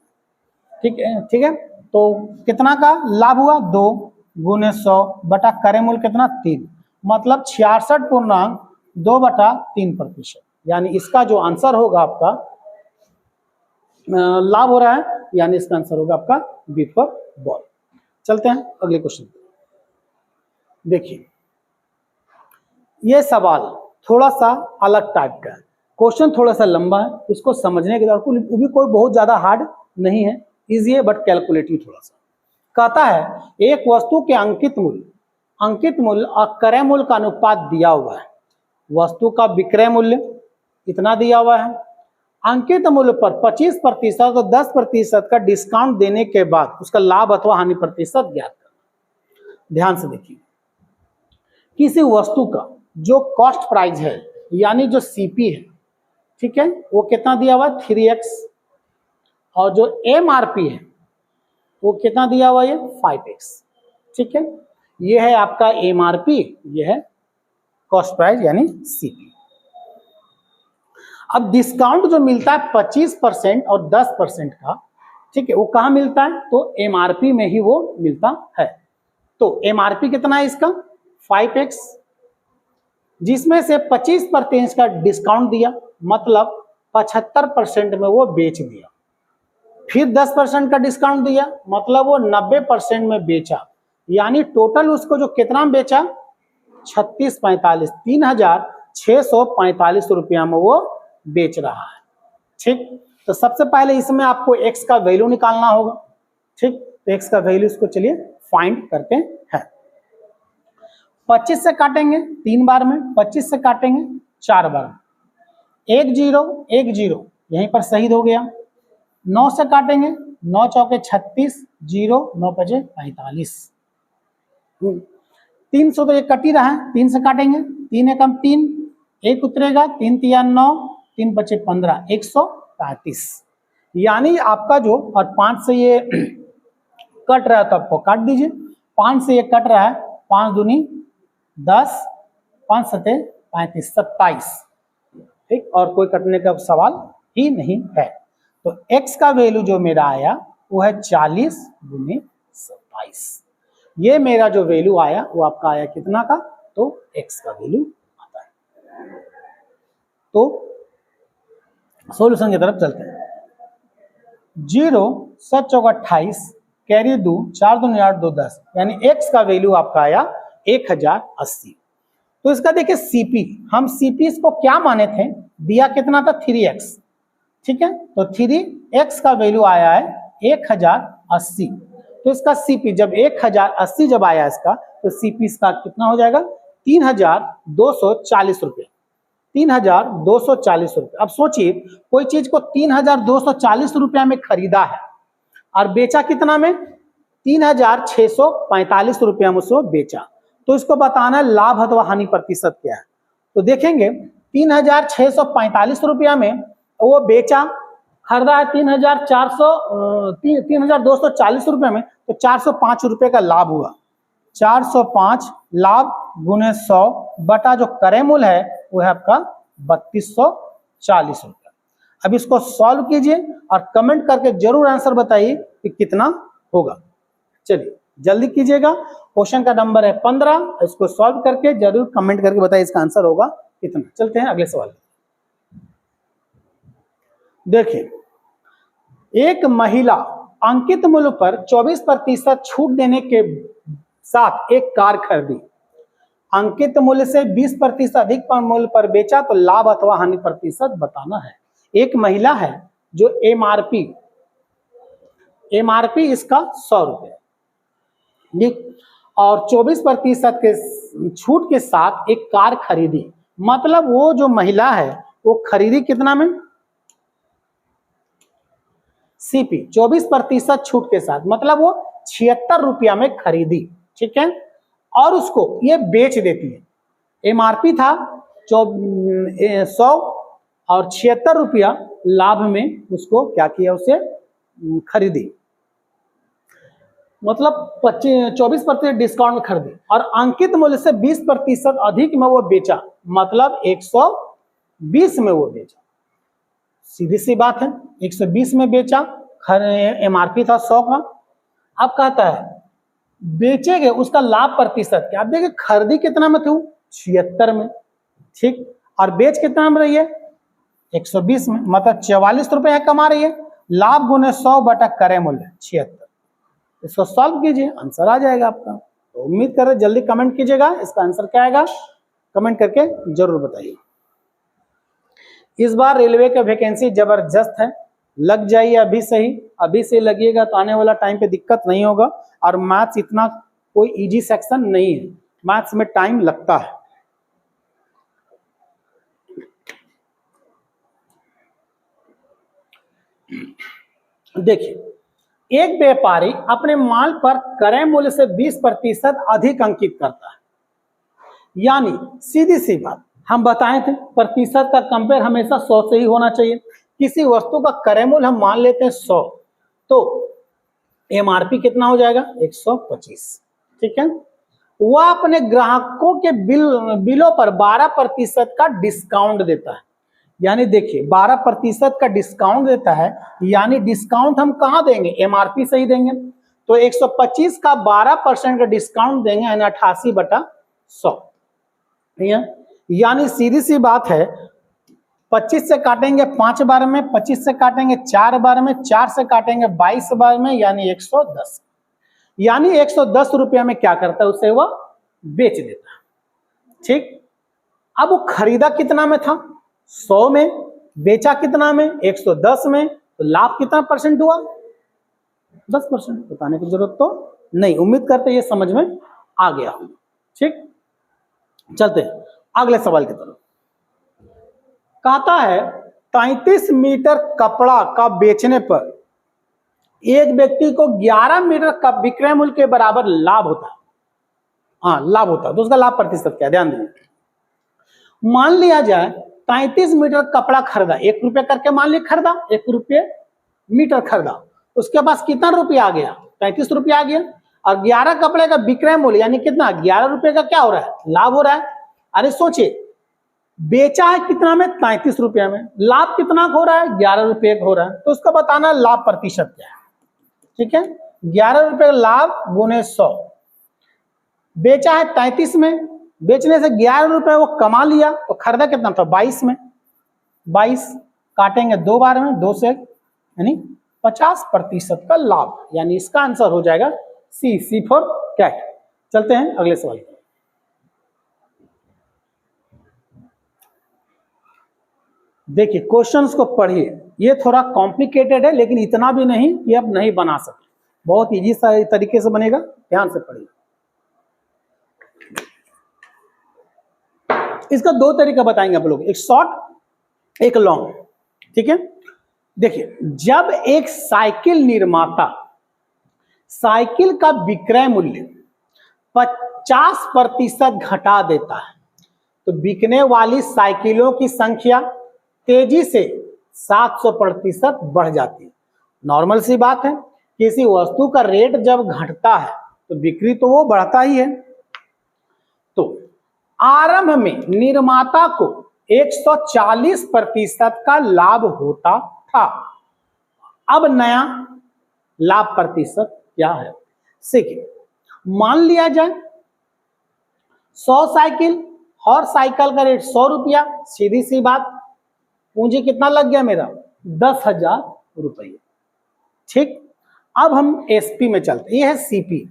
ठीक है, तो कितना का लाभ हुआ 2 गुने 100 बटा क्रय मूल्य कितना 3, मतलब 66.2 बटा 3%, यानी इसका जो आंसर होगा आपका लाभ हो रहा है, यानी इसका आंसर होगा आपका B4 $। चलते हैं अगले क्वेश्चन। देखिए ये सवाल थोड़ा सा अलग टाइप का है, क्वेश्चन थोड़ा सा लंबा है, इसको समझने के बाद वो भी कोई बहुत ज्यादा हार्ड नहीं है, इजी है बट कैलकुलेटिव थोड़ा सा। कहता है एक वस्तु के अंकित मूल्य और क्रय मूल्य का अनुपात दिया हुआ है। वस्तु का विक्रय मूल्य इतना दिया हुआ है, अंकित मूल्य पर 25% और 10% का डिस्काउंट देने के बाद उसका लाभ अथवा हानि प्रतिशत ज्ञात करना। ध्यान से देखिए, किसी वस्तु का जो कॉस्ट प्राइस है यानी जो सीपी है, ठीक है, वो कितना दिया हुआ है 3x, और जो एमआरपी है वो कितना दिया हुआ है 5x। ठीक है, ये है आपका एमआरपी, ये है कॉस्ट प्राइस यानी सीपी। अब डिस्काउंट जो मिलता है 25% और 10% का, ठीक है, वो कहां मिलता है, तो एमआरपी में ही वो मिलता है। तो एमआरपी कितना है इसका 5x, जिसमें से 25% का डिस्काउंट दिया, मतलब 75% में वो बेच दिया। फिर 10% का डिस्काउंट दिया, मतलब वो 90% में बेचा, यानी टोटल उसको जो कितना में बेचा 3645 3645 रुपया में वो बेच रहा है। ठीक, तो सबसे पहले इसमें आपको x का वैल्यू निकालना होगा। ठीक, तो x का वैल्यू इसको चलिए फाइंड करते हैं। 25 से काटेंगे 3 बार में, 25 से काटेंगे 4 बार में, 1 0 1 0 यहीं पर शहीद हो गया। 9 से काटेंगे 9 चौके 36, 0 9 5 45, 300 तो ये कट ही रहा है, 3 से काटेंगे 3 एकम 3, 1 उतरेगा 3 तिया 9, 3 5 15, 135, यानी आपका जो, और 5 से ये कट रहा है तो आपको काट दीजिए, 5 से ये कट रहा है, 5 दूनी 10, 5 सते 35, 27। ठीक, और कोई कटने का सवाल ही नहीं है। तो x का वैल्यू जो मेरा आया वो है 40 गुने 27। ये मेरा जो वैल्यू आया वो आपका आया कितना का, तो x का वैल्यू आता है। तो सॉल्यूशन की तरफ चलते हैं। 0 7 चौका 28 कैरी 2, 4 दूनी 8, 2 10, यानी x का वैल्यू आपका आया 1080। तो इसका देखिए सीपी, हम सीपी इसको क्या माने थे, दिया कितना था 3x, ठीक है, तो 3x का वैल्यू आया है 1080। तो इसका सीपी जब 1080 जब आया इसका, तो सीपी इसका कितना हो जाएगा 3240 रुपये, 3240 रुपये। अब सोचिए कोई चीज को 3240 रुपया में खरीदा है और बेचा कितना में 3645 रुपया में उसको बेचा, तो इसको बताना है लाभ अथवा हानि प्रतिशत क्या है। तो देखेंगे 3645 रुपया में वो बेचा, खरीदा है 3240 रुपये में, तो 405 रुपये का लाभ हुआ। 405 लाभ गुने 100 बटा जो क्रय मूल्य है वो है आपका 3240 रुपया। अब इसको सॉल्व कीजिए और कमेंट करके जरूर आंसर बताइए कि कितना होगा। चलिए जल्दी कीजिएगा, क्वेश्चन का नंबर है 15, इसको सॉल्व करके जरूर कमेंट करके बताइए इसका आंसर होगा कितना। चलते हैं अगले सवाल। देखिए, एक महिला अंकित मूल्य पर 24% छूट देने के साथ एक कार खरीदी, अंकित मूल्य से 20% अधिक मूल्य पर बेचा, तो लाभ अथवा हानि प्रतिशत बताना है। एक महिला है जो एमआरपी इसका 100 रुपये और 24% के छूट के साथ एक कार खरीदी, मतलब वो जो महिला है वो खरीदी कितना में, सीपी 24% छूट के साथ, मतलब वो 76 रुपया में खरीदी, ठीक है, और उसको ये बेच देती है। एमआरपी था 100 और 76 रुपया लाभ में उसको क्या किया, उसे खरीदी, मतलब 24% डिस्काउंट में खरीदी और अंकित मूल्य से 20% अधिक में वो बेचा, मतलब 120 में वो बेचा। सीधी सी बात है, 120 में बेचा, एमआरपी था 100 का। अब कहता है बेचेंगे उसका लाभ प्रतिशत क्या। अब देखिए खरीदी कितना में थी, 76 में, ठीक, और बेच कितना में रही है 120 में, मतलब 44 रुपए कमा रही है। लाभ गुने 100 बटा क्रय मूल्य 76, इसको सॉल्व कीजिए, आंसर आ जाएगा आपका। तो उम्मीद कर रहे जल्दी कमेंट कीजिएगा, इसका आंसर क्या आएगा कमेंट करके जरूर बताइए। इस बार रेलवे का वैकेंसी जबरदस्त है, लग जाइए अभी से लगिएगा तो आने वाला टाइम पे दिक्कत नहीं होगा। और मैथ्स इतना कोई इजी सेक्शन नहीं है, मैथ्स में टाइम लगता है। देखिए, एक व्यापारी अपने माल पर क्रय मूल्य से 20% अधिक अंकित करता है, यानी सीधी सी बात हम बताए थे प्रतिशत का कंपेयर हमेशा 100 से ही होना चाहिए। किसी वस्तु का क्रय मूल्य हम मान लेते हैं 100, तो एमआरपी कितना हो जाएगा 125, ठीक है। वह अपने ग्राहकों के बिलों पर 12% का डिस्काउंट देता है, यानी देखिए 12% का डिस्काउंट देता है, यानी डिस्काउंट हम कहाँ देंगे, एमआरपी से ही देंगे। तो 125 का 12% का डिस्काउंट देंगे, यानी 88 बटा 100, यानी सीधी सी बात है 25 से काटेंगे 5 बार में, 25 से काटेंगे 4 बार में, 4 से काटेंगे 22 बार में, यानी 110, यानी 110 रुपया में क्या करता है, उसे वह बेच देता है, ठीक। अब वो खरीदा कितना में था 100 में, बेचा कितना में 110 में, तो लाभ कितना परसेंट हुआ 10%। बताने की जरूरत तो नहीं, उम्मीद करते ये समझ में आ गया, ठीक। चलते हैं अगले सवाल की तरफ। कहता है 33 मीटर कपड़ा का बेचने पर एक व्यक्ति को 11 मीटर का विक्रय मूल्य के बराबर लाभ होता है। हाँ लाभ होता है, तो उसका लाभ प्रतिशत क्या, ध्यान दें। मान लिया जाए 33 मीटर कपड़ा खरीदा, 1 रुपये करके मान लिया खरीदा, 1 रुपये मीटर खरीदा, उसके पास कितना रुपया आ गया 33 रुपया आ गया, और 11 कपड़े का विक्रय मूल्य यानी कितना 11 रुपये का क्या हो रहा है, लाभ हो रहा है। अरे सोचिए बेचा है कितना में 33 रुपया में, लाभ कितना हो रहा है 11 रुपये का हो रहा है, तो उसका बताना लाभ प्रतिशत क्या है, ठीक है। 11 रुपये लाभ गुने 100, बेचा है 33 में, बेचने से 11 रुपये वो कमा लिया, तो खरीदा कितना था 22 में, 22 काटेंगे 2 बार में, 2 से यानी 50% का लाभ, यानी इसका आंसर हो जाएगा सी फॉर कैट। चलते हैं अगले सवाल पर। देखिए क्वेश्चंस को पढ़िए, ये थोड़ा कॉम्प्लिकेटेड है लेकिन इतना भी नहीं कि आप नहीं बना सके, बहुत इजी तरीके से बनेगा, ध्यान से पढ़िए। इसका दो तरीका बताएंगे आप लोग, एक शॉर्ट एक लॉन्ग, ठीक है। देखिए जब एक साइकिल निर्माता साइकिल का विक्रय मूल्य 50% घटा देता है तो बिकने वाली साइकिलों की संख्या तेजी से 700% बढ़ जाती है। नॉर्मल सी बात है, किसी वस्तु का रेट जब घटता है तो बिक्री तो वो बढ़ता ही है। तो आरंभ में निर्माता को 140% का लाभ होता था, अब नया लाभ प्रतिशत क्या है? देखिए मान लिया जाए 100 साइकिल, हर साइकिल का रेट 100 रुपया, सीधी सी बात, पूंजी कितना लग गया मेरा 10,000 रुपये, ठीक। अब हम एसपी में चलते, ये है सीपी,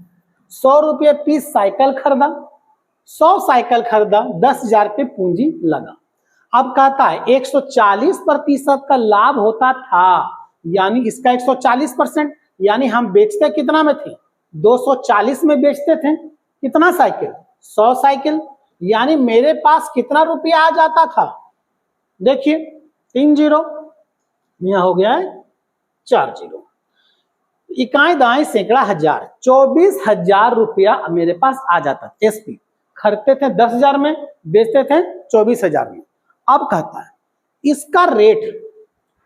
100 रुपये पीस साइकिल खरीदा, 100 साइकिल खरीदा, 10,000 रुपये पूंजी लगा। अब कहता है 140% का लाभ होता था, यानी इसका 140%, यानी हम बेचते कितना में थे 240 में बेचते थे, कितना साइकिल 100 साइकिल, यानी मेरे पास कितना रुपया आ जाता था, देखिए 3 जीरो, यहां हो गया है 4 जीरो, इकाई दाएं सैकड़ा हजार, 24,000 रुपया मेरे पास आ जाता। एसपी खरीदते थे 10,000 में, बेचते थे 24,000 में। अब कहता है इसका रेट,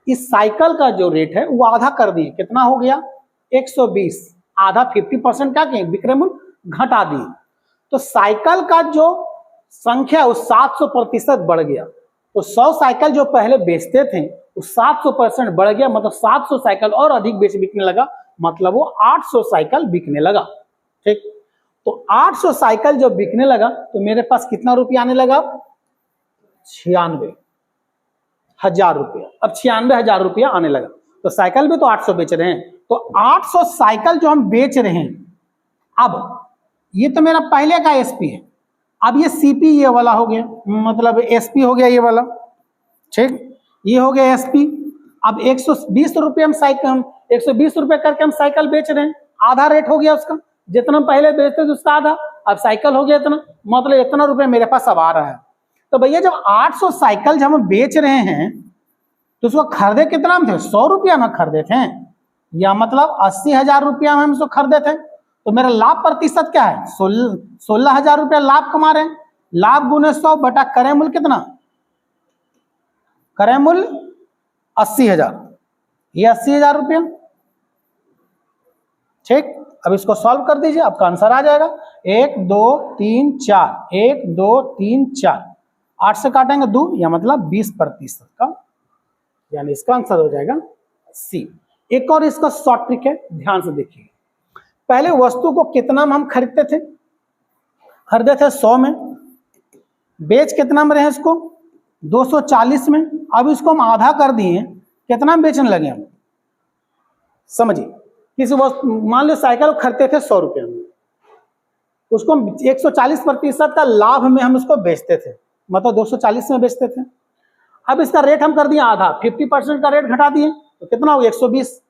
इस साइकिल का जो रेट है वो आधा कर दिए, कितना हो गया 120, आधा 50% क्या किए विक्रय मूल्य घटा दिए, तो साइकिल का जो संख्या वो 700% बढ़ गया। तो 100 साइकिल जो पहले बेचते थे वो 700% बढ़ गया, मतलब 700 साइकिल और अधिक बिकने लगा, मतलब वो 800 साइकिल बिकने लगा, ठीक। तो 800 साइकिल जब बिकने लगा तो मेरे पास कितना रुपया आने लगा 96,000 रुपया, अब 96,000 रुपया आने लगा। तो साइकिल भी तो 800 बेच रहे हैं, तो 800 साइकिल जो हम बेच रहे हैं, अब ये तो मेरा पहले का एसपी है, अब ये सीपी ये वाला हो गया, मतलब एसपी हो गया ये वाला, ठीक, ये हो गया एसपी। अब 120 रुपये हम साइकिल, 120 रुपये करके हम साइकिल बेच रहे हैं, आधा रेट हो गया उसका, जितना पहले बेचते थे उसका आधा, अब साइकिल हो गया इतना, मतलब इतना रुपये मेरे पास अब आ रहा है। तो भैया जब 800 साइकिल जब हम बेच रहे हैं तो उसको खरीदे कितना में थे 100 रुपया ना खरीदे थे, या मतलब 80,000 रुपया में हम उसको खरीदे थे, तो मेरा लाभ प्रतिशत क्या है 16,000 रुपया लाभ कमा रहे हैं। लाभ गुने 100 बटा क्रय मूल्य कितना, क्रय मूल्य 80,000, ये 80,000 रुपया, ठीक। अब इसको सॉल्व कर दीजिए, आपका आंसर आ जाएगा 1 2 3 4, 1 2 3 4, 8 से काटेंगे 2, या मतलब 20% का, यानी इसका आंसर हो जाएगा सी। एक और इसका शॉर्ट ट्रिक है, ध्यान से देखिए। पहले वस्तु को कितना में हम खरीदते थे, खरीदे थे 100 में, बेच कितना में रहे इसको 240 में, अब इसको हम आधा कर दिए, कितना में बेचने लगे हम, समझिए। किसी वस्तु मान लो साइकिल खरीदते थे 100 रुपये में, उसको 140% का लाभ में हम उसको बेचते थे, मतलब 240 में बेचते थे। अब इसका रेट हम कर दिए आधा, 50% का रेट घटा दिए, तो कितना हो गया 120,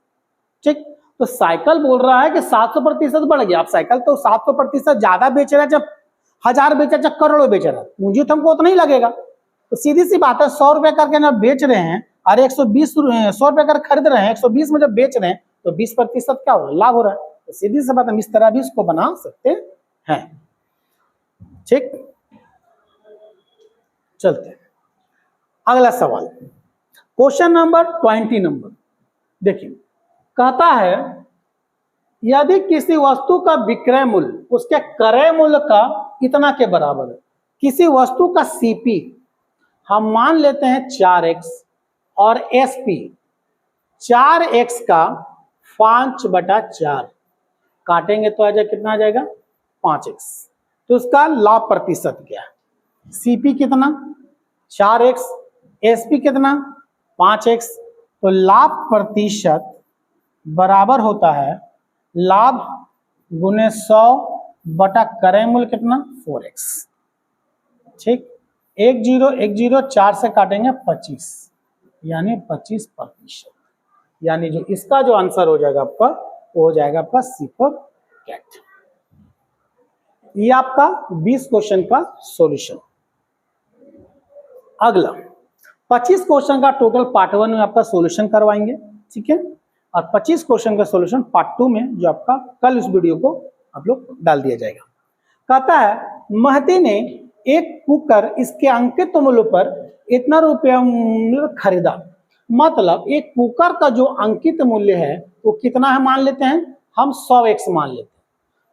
ठीक। तो साइकिल बोल रहा है कि 700% बढ़ गया। आप साइकिल तो 700% ज्यादा बेच रहे हैं, जब 1000 बेचा जब करोड़ों बेच रहा है, पूंजी तो हमको उतना ही लगेगा। तो सीधी सी बात है 100 रुपए करके जब बेच रहे हैं और 120 100 रुपए कर खरीद रहे हैं, 120 में जब बेच रहे हैं तो 20% क्या हो रहा है लाभ हो रहा है। तो सीधी सी बात हम इस तरह भी इसको बना सकते हैं, ठीक। चलते हैं अगला सवाल, क्वेश्चन नंबर 20 देखिए, कहता है यदि किसी वस्तु का विक्रय मूल्य उसके क्रय मूल्य का कितना के बराबर है, किसी वस्तु का सीपी हम मान लेते हैं 4x और एसपी 4x का 5/4, काटेंगे तो आ जाए कितना आ जाएगा 5x, तो उसका लाभ प्रतिशत क्या है, सीपी कितना 4x, एसपी कितना 5x, तो लाभ प्रतिशत बराबर होता है लाभ गुने 100 बटा क्रय मूल्य कितना 4x। ठीक, 10 4 से काटेंगे 25 यानी 25%। यानी जो इसका जो आंसर हो जाएगा आपका वो हो जाएगा आपका सी फॉर कैट। ये आपका 20 क्वेश्चन का सॉल्यूशन। अगला 25 क्वेश्चन का टोटल पार्ट 1 में आपका सॉल्यूशन करवाएंगे, ठीक है, और 25 क्वेश्चन का सॉल्यूशन पार्ट 2 में जो आपका कल इस वीडियो को आप लोग डाल दिया जाएगा। कहता है महती ने एक कुकर इसके अंकित मूल्य पर इतना रुपया खरीदा। मतलब एक कुकर का जो अंकित मूल्य है वो कितना है मान लेते हैं हम 100x मान लेते हैं।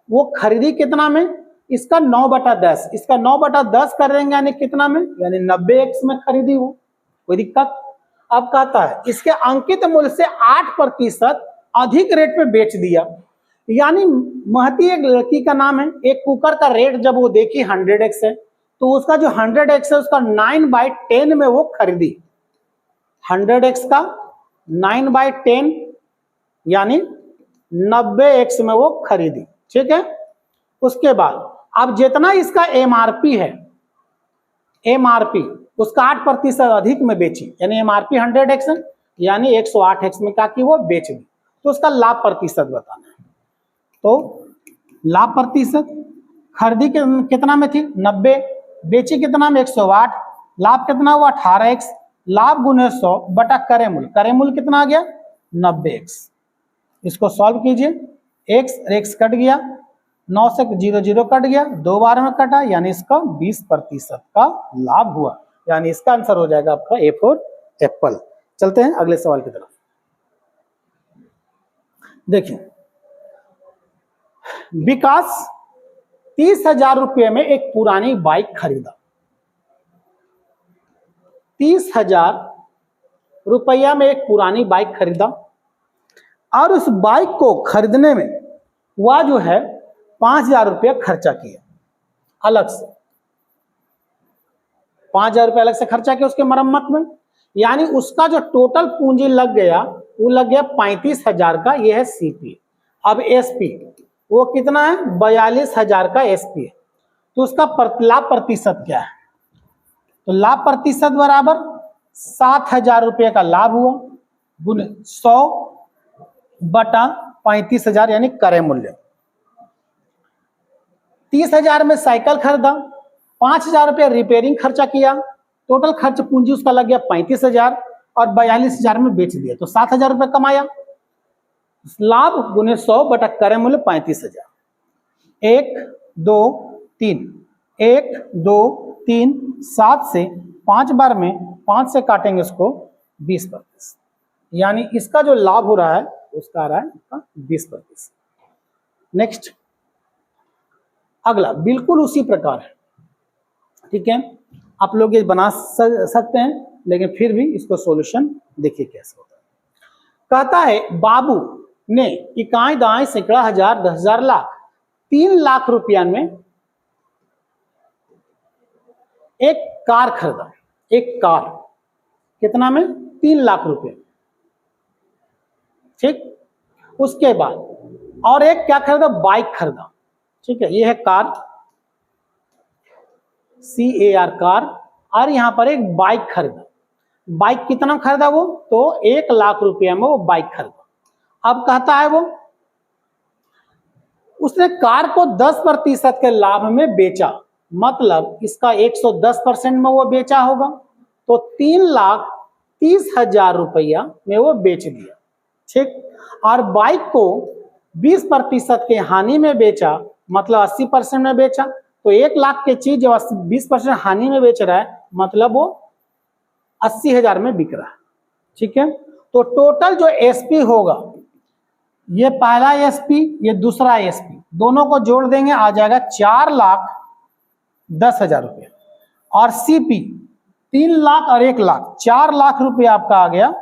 वो खरीदी कितना में, इसका 9/10, इसका 9/10 कर देंगे यानी कितना में, यानी 90x में खरीदी वो, कोई दिक्कत। अब कहता है इसके अंकित मूल्य से 8% अधिक रेट पे बेच दिया। यानी महती एक लड़की का नाम है, एक कुकर का रेट जब वो देखी 100x है तो उसका जो 100x है उसका 9/10 में वो खरीदी। 100x का 9/10 यानी 90x में वो खरीदी, ठीक है। उसके बाद अब जितना इसका एमआरपी है, एमआरपी उसका 8% अधिक में बेची, यानी एमआरपी 100x है यानी 108x में क्या की वो बेच दी, तो उसका लाभ प्रतिशत बताना है। तो लाभ प्रतिशत खरीदी कितना में थी 90, बेची कितना में 108, लाभ कितना हुआ 18x, लाभ गुने 100 बटा क्रय मूल्य, क्रय मूल्य कितना आ गया 90x। इसको सॉल्व कीजिए, x कट गया, 9 से 0 कट गया, 2 बार में कटा, यानी इसका 20% का लाभ हुआ। यानी इसका आंसर हो जाएगा आपका ए फॉर एप्पल। चलते हैं अगले सवाल की तरफ। देखिए विकास 30,000 रुपये में एक पुरानी बाइक खरीदा। 30,000 रुपया में एक पुरानी बाइक खरीदा और उस बाइक को खरीदने में वह जो है 5,000 रुपया खर्चा किया, अलग से 5,000 रुपया अलग से खर्चा किया उसके मरम्मत में। यानी उसका जो टोटल पूंजी लग गया वो लग गया 35,000 का, ये है सीपी। अब एसपी वो कितना है 42,000 का एसपी है, तो उसका लाभ प्रतिशत क्या है, तो लाभ प्रतिशत बराबर 7,000 रुपये का लाभ हुआ गुने 100 बटा 35,000 यानी क्रय मूल्य। 30,000 में साइकिल खरीदा, 5,000 रुपये रिपेयरिंग खर्चा किया, टोटल खर्च पूंजी उसका लग गया 35,000 और 42,000 में बेच दिया, तो 7,000 रुपये कमाया। लाभ गुने 100 बटा क्रय मूल्य 35,000। 1 2 3 1 2 3 7 से 5 बार में 5 से काटेंगे उसको 20%, यानी इसका जो लाभ हो रहा है उसका आ रहा है 20%। नेक्स्ट अगला बिल्कुल उसी प्रकार है, ठीक है, आप लोग ये बना सकते हैं, लेकिन फिर भी इसको सॉल्यूशन देखिए कैसे होता है। कहता है बाबू ने इकाई दाएं सैकड़ा हजार 10,000 लाख 3 लाख रुपया में एक कार खरीदा। एक कार कितना में 3 लाख रुपए, ठीक। उसके बाद और एक क्या खरीदा बाइक खरीदा, ठीक है, ये है कार CAR कार, और यहां पर एक बाइक खरीदा। बाइक कितना खरीदा वो, तो 1 लाख रुपया में वो बाइक खरीदा। अब कहता है वो उसने कार को 10% के लाभ में बेचा, मतलब इसका 110% में वो बेचा होगा, तो 3,30,000 रुपया में वो बेच दिया, ठीक। और बाइक को 20% के हानि में बेचा, मतलब 80% में बेचा, तो 1 लाख की चीज जब 20% हानि में बेच रहा है मतलब वो 80,000 में बिक रहा है, ठीक है। तो टोटल जो एसपी होगा, ये पहला एसपी ये दूसरा एसपी, दोनों को जोड़ देंगे आ जाएगा 4,10,000 रुपया, और सीपी 3 लाख और 1 लाख 4 लाख रुपया आपका आ गया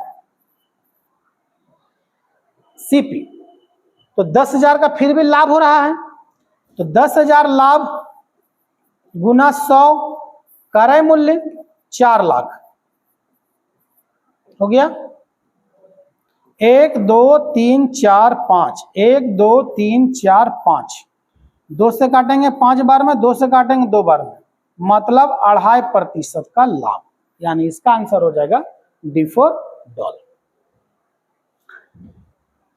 सीपी। तो 10,000 का फिर भी लाभ हो रहा है, तो 10,000 लाभ गुना 100 क्रय मूल्य 4 लाख हो गया। 1 2 3 4 5, 1 2 3 4 5, 2 से काटेंगे 5 बार में, 2 से काटेंगे 2 बार में, मतलब 2.5% का लाभ, यानी इसका आंसर हो जाएगा D4 डॉलर।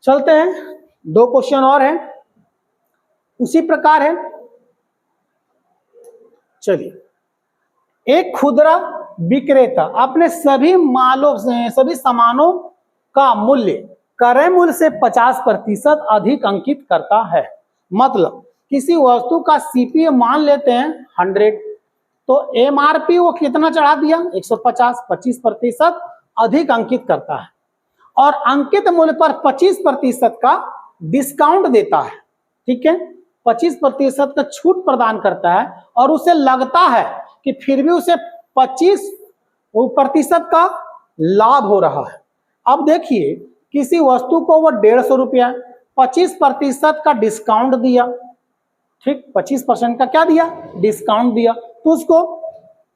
चलते हैं, 2 क्वेश्चन और हैं उसी प्रकार है। चलिए, एक खुदरा विक्रेता अपने सभी मालों से, सभी सामानों का मूल्य क्रय मूल्य से 50% अधिक अंकित करता है। मतलब किसी वस्तु का सीपीए मान लेते हैं 100, तो एमआरपी वो कितना चढ़ा दिया 150, 25% अधिक अंकित करता है और अंकित मूल्य पर 25% का डिस्काउंट देता है। ठीक है, 25% का छूट प्रदान करता है और उसे लगता है कि फिर भी उसे 25% का लाभ हो रहा है। अब देखिए, किसी वस्तु को वो 150 रुपया, 25% का डिस्काउंट दिया, ठीक, 25% का क्या दिया, डिस्काउंट दिया, तो उसको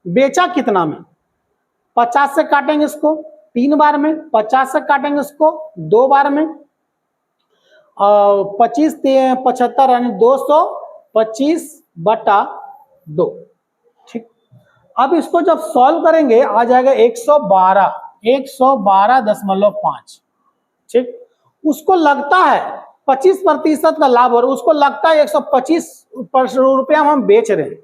बेचा कितना में, 50 से काटेंगे इसको 3 बार में, 50 से काटेंगे इसको 2 बार में, 25 75 यानी 225/2। ठीक, अब इसको जब सॉल्व करेंगे आ जाएगा 112.5। ठीक, उसको लगता है 25% का लाभ हो रहा है, उसको लगता है 125 रुपया हम बेच रहे हैं।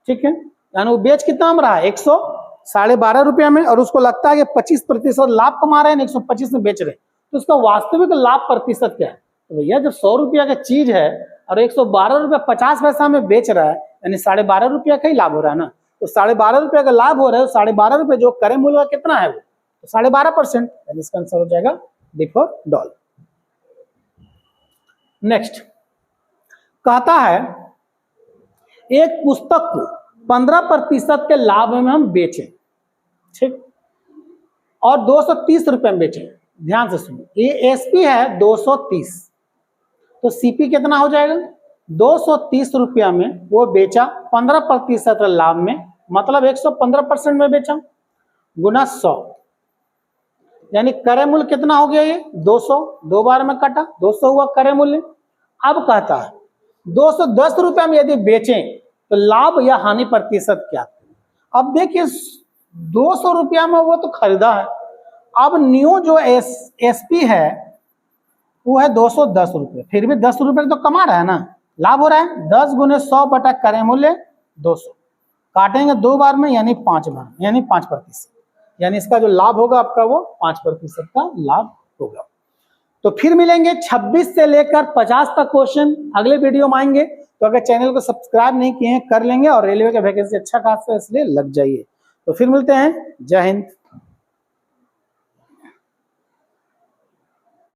ठीक है, यानी वो बेच कितना में रहा है 112.5 रुपया में, और उसको लगता है कि 25% लाभ कमा रहे हैं, 125 में बेच रहे हैं, तो उसका वास्तविक लाभ प्रतिशत क्या है? तो भैया जब 100 रुपया का चीज है और 112 रुपया 50 पैसा में बेच रहा है, यानी 12.5 रुपया का ही लाभ हो रहा है ना, तो 12.5 रुपया का लाभ हो रहा है, 12.5 रुपये जो क्रय मूल्य का कितना है वो, तो 12.5%, यानी इसका आंसर हो जाएगा D4 डॉलर। नेक्स्ट कहता है एक पुस्तक को 15% के लाभ में हम बेचें, ठीक, और 230 रुपए में बेचें। ध्यान से सुनिए, ये एसपी है 230, तो सीपी कितना हो जाएगा 230 रुपया में वो बेचा 15% लाभ में, मतलब 115% में बेचा, गुना 100, यानी क्रय मूल्य कितना हो गया ये 200, 2 बार में काटा 200 हुआ क्रय मूल्य। अब कहता है 210 रुपया में यदि बेचें तो लाभ या हानि प्रतिशत क्या? अब देखिए 200 रुपया में वो तो खरीदा है, अब न्यू जो एसपी है वो है 210 रुपये, फिर भी 10 रुपये तो कमा रहा है ना, लाभ हो रहा है। 10 गुने 100 बटा क्रय मूल्य 200, काटेंगे 2 बार में यानी 5 बार, यानी 5%, यानी इसका जो लाभ होगा आपका वो 5% का लाभ होगा। तो फिर मिलेंगे 26 से लेकर 50 तक क्वेश्चन अगले वीडियो में आएंगे। तो अगर चैनल को सब्सक्राइब नहीं किए हैं कर लेंगे, और रेलवे का वैकेंसी अच्छा खासा इसलिए लग जाइए। तो फिर मिलते हैं, जय हिंद।